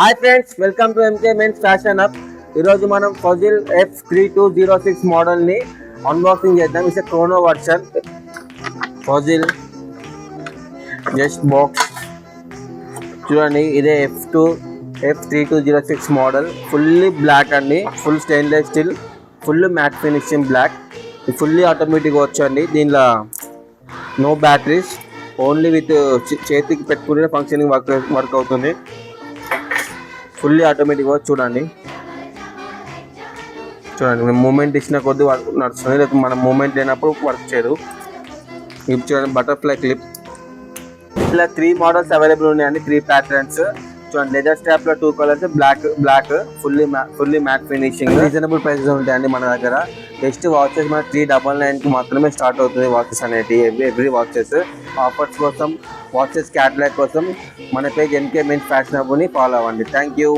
Hi friends, welcome to MK men's fashion up. ఈరోజు మనం Fossil F3206 మోడల్ని unboxing చేద్దాం. It's chrono version Fossil just box. చూడండి, ఇదే F3206 మోడల్. ఫుల్లీ బ్లాక్ అండి, full stainless steel, full matte finishing black, fully automatic వచ్చండి. దీనిలో no batteries, only with చేతికి పెట్టుకునే ఫంక్షనింగ్ వర్క్ అవుతుంది. Fully automatic work. చూడండి మూమెంట్ ఇచ్చిన కొద్ది నడుస్తుంది, లేకపోతే మనం మూమెంట్ లేనప్పుడు వర్క్ చేయదు. ఇప్పుడు చూడండి, బటర్ఫ్లై క్లిప్. ఇలా 3 మోడల్స్ అవైలబుల్ ఉన్నాయండి, 3 ప్యాటర్న్స్. చూడండి, లెదర్ స్ట్రాప్ లో 2 colours, black fully matte finishing. Reasonable prices ఉంటాయండి మన దగ్గర. బెస్ట్ వాచెస్ మన 399 మాత్రమే స్టార్ట్ అవుతుంది వాచెస్ అనేవి. ఎవ్రీ వాచెస్ ఆఫర్స్ కోసం, వాచెస్ క్యాటలాగ్ కోసం మన పేజ్ ఎంకే మెన్స్ ఫ్యాషన్ హబ్ని ఫాలో అవ్వండి. Thank you.